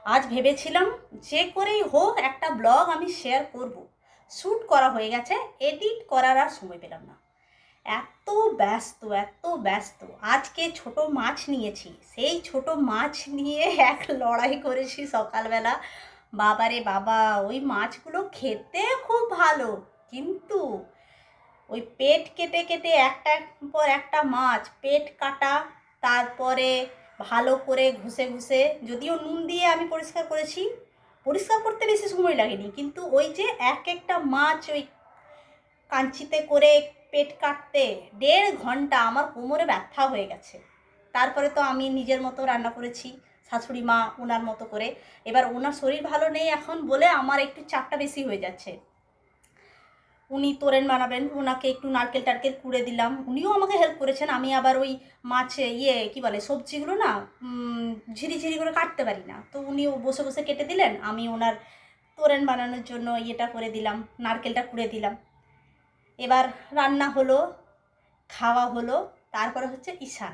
আজ ভেবেছিলাম যে করেই হোক একটা ব্লগ আমি শেয়ার করব। শ্যুট করা হয়ে গেছে, এডিট করার আর সময় পেলাম না। এত ব্যস্ত এত ব্যস্ত। আজকে ছোট মাছ নিয়েছি, সেই ছোট মাছ নিয়ে এক লড়াই করেছি সকালবেলা। বাবারে বাবা, ওই মাছগুলো খেতে খুব ভালো, কিন্তু ওই পেট কেটে কেটে একটার পর একটা মাছ পেট কাটা, তারপরে ভালো করে ঘষে ঘষে, যদিও নুন দিয়ে আমি পরিষ্কার করেছি, পরিষ্কার করতে বেশি সময় লাগেনি, কিন্তু ওই যে এক একটা মাছ ওই কাঞ্চিতে করে পেট কাটতে 1.5 ঘন্টা আমার কোমরে ব্যথা হয়ে গেছে। তারপরে তো আমি নিজের মতো রান্না করেছি, শাশুড়ি মা ওনার মতো করে। এবার ওনার শরীর ভালো নেই এখন বলে আমার একটু চাপটা বেশি হয়ে যাচ্ছে। উনি তোরেন বানাবেন, ওনাকে একটু নারকেল টারকেল কুড়ে দিলাম, উনিও আমাকে হেল্প করেছেন। আমি আবার ওই মাছে কি বলে সবজিগুলো না ঝিরিঝিরি করে কাটতে পারি না, তো উনিও বসে বসে কেটে দিলেন, আমি ওনার তোরেন বানানোর জন্য ইয়েটা করে দিলাম, নারকেলটা কুড়ে দিলাম। এবার রান্না হলো, খাওয়া হলো, তারপরে হচ্ছে ঈশান।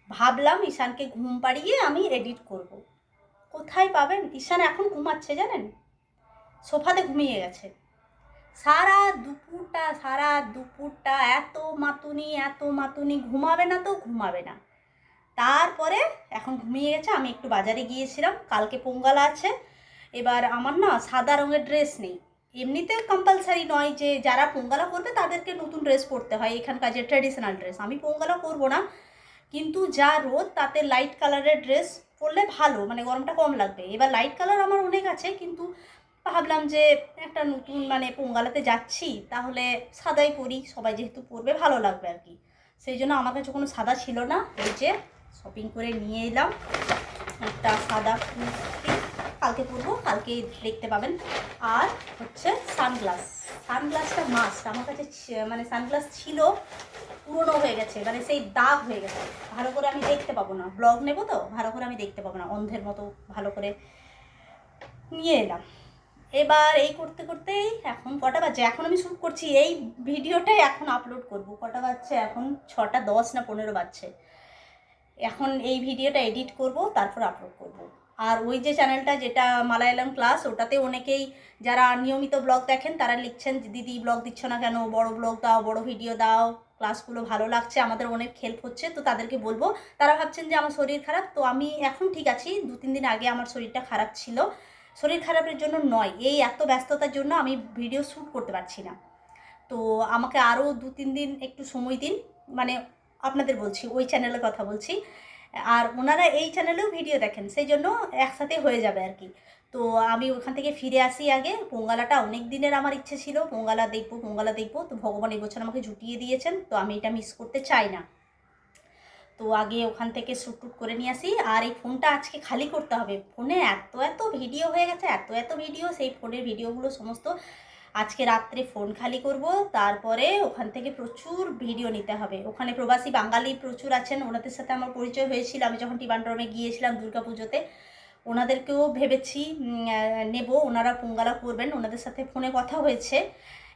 ভাবলাম ঈশানকে ঘুম পাড়িয়ে আমি এডিট করব। কোথায় পাবেন, ঈশান এখন ঘুমাচ্ছে জানেন, সোফাতে ঘুমিয়ে গেছে। সারা দুপুরটা এত মাতুনি, ঘুমাবে না তো ঘুমাবে না। তারপরে এখন ঘুমিয়ে গেছে। আমি একটু বাজারে গিয়েছিলাম, কালকে পোঙ্গল আছে। এবার আমার না সাদা রঙের ড্রেস নেই। এমনিতে কম্পালসারি নয় যে যারা পোঙ্গলা করবে তাদেরকে নতুন ড্রেস পরতে হয়, এখানকার যে ট্র্যাডিশনাল ড্রেস। আমি পোঙ্গলা করবো না, কিন্তু যা রোদ তাতে লাইট কালারের ড্রেস পরলে ভালো, মানে গরমটা কম লাগবে। এবার লাইট কালার আমার অনেক আছে, কিন্তু ভাবলাম যে একটা নতুন মানে পোঙ্গালাতে যাচ্ছি, তাহলে সাদাই পরি, সবাই যেহেতু পরবে ভালো লাগবে আর কি। সেই জন্য আমার কাছে কোনো সাদা ছিল না, এই যে শপিং করে নিয়ে এলাম একটা সাদা কুর্তি, কালকে পরবো, কালকে দেখতে পাবেন। আর হচ্ছে সানগ্লাসটা মাস্ট আমার কাছে। মানে সানগ্লাস ছিল, পুরনো হয়ে গেছে, মানে সেই দাগ হয়ে গেছে, ভালো করে আমি দেখতে পাবো না। ব্লগ নেব তো, ভালো করে আমি দেখতে পাবো না, অন্ধের মতো ভালো করে নিয়ে এলাম। এবার এই করতে করতেই এখন কটা বাজছে, এখন আমি শ্যুট করছি এই ভিডিওটাই, এখন আপলোড করব। কটা বাজছে এখন, 6টা 10 না 15 বাজছে। এখন এই ভিডিওটা এডিট করব, তারপর আপলোড করব। আর ওই যে চ্যানেলটা যেটা মালায়ালাম ক্লাস, ওটাতে অনেকেই যারা নিয়মিত ব্লগ দেখেন তারা লিখছেন যে দিদি ব্লগ দিচ্ছ না কেন, বড় ব্লগ দাও, বড় ভিডিও দাও, ক্লাসগুলো ভালো লাগছে, আমাদের অনেক হেল্প হচ্ছে। তো তাদেরকে বলবো, তারা ভাবছেন যে আমার শরীর খারাপ, তো আমি এখন ঠিক আছি। 2-3 দিন আগে আমার শরীরটা খারাপ ছিল, শরীর খারাপের জন্য নয়, এই এত ব্যস্ততার জন্য আমি ভিডিও শ্যুট করতে পারছি না। তো আমাকে আরও 2-3 দিন একটু সময় দিন, মানে আপনাদের বলছি, ওই চ্যানেলের কথা বলছি। আর ওনারা এই চ্যানেলেও ভিডিও দেখেন, সেই জন্য একসাথে হয়ে যাবে আর কি। তো আমি ওখান থেকে ফিরে আসি আগে। পোঙ্গালাটা অনেক দিনের আমার ইচ্ছে ছিল, পোঙ্গালা দেখবো, তো ভগবান এবছর আমাকে জুটিয়ে দিয়েছেন, তো আমি এটা মিস করতে চাই না। তো আগে ওখান থেকে শ্যুট টুট করে নিয়ে আসি। আর এই ফোনটা আজকে খালি করতে হবে, ফোনে এত ভিডিও হয়ে গেছে, এত ভিডিও, সেই ফোনের ভিডিওগুলো সমস্ত আজকে রাত্রে ফোন খালি করব। তারপরে ওখান থেকে প্রচুর ভিডিও নিতে হবে। ওখানে প্রবাসী বাঙালি প্রচুর আছেন, ওনাদের সাথে আমার পরিচয় হয়েছিল আমি যখন টিবান্ড্রমে গিয়েছিলাম দুর্গাপুজোতে। ওনাদেরকেও ভেবেছি নেব, ওনারা পোঙ্গালা করবেন, ওনাদের সাথে ফোনে কথা হয়েছে।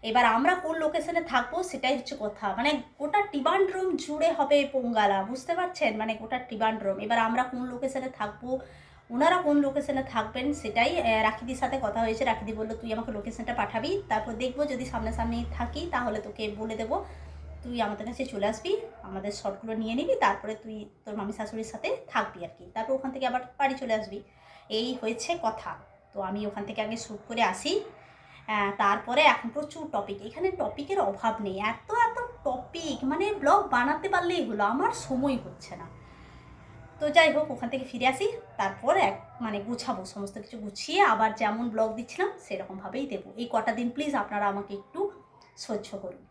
এবার আমরা কোন লোকেশনে থাকবো সেটাই হচ্ছে কথা, মানে গোটা টিবান্ড্রম জুড়ে হবে পোঙ্গালা, বুঝতে পারছেন, মানে গোটা টিবান্ড্রম। এবার আমরা কোন লোকেশনে থাকবো, ওনারা কোন লোকেশনে থাকবেন সেটাই রাখিদির সাথে কথা হয়েছে। রাখিদি বললো তুই আমাকে লোকেশনটা পাঠাবি, তারপর দেখবো যদি সামনাসামনি থাকি তাহলে তোকে বলে দেবো, তুই আমাদের কাছে চলে আসবি, আমাদের শর্টগুলো নিয়ে নিবি, তারপরে তুই তোর মামি শাশুড়ির সাথে থাকবি আর কি, তারপর ওখান থেকে আবার বাড়ি চলে আসবি। এই হয়েছে কথা। তো আমি ওখান থেকে আগে শ্যুট করে আসি। তারপরে এখন প্রচুর টপিক, এখানে টপিকের অভাব নেই, এত টপিক, মানে ব্লগ বানাতে পারলেই হলো, আমার সময় হচ্ছে না। তো যাই হোক, ওখান থেকে ফিরে আসি, তারপর মানে গুছাবো, সমস্ত কিছু গুছিয়ে আবার যেমন ব্লগ দিচ্ছিলাম সেরকমভাবেই দেবো। এই কটা দিন প্লিজ আপনারা আমাকে একটু সহ্য করুন।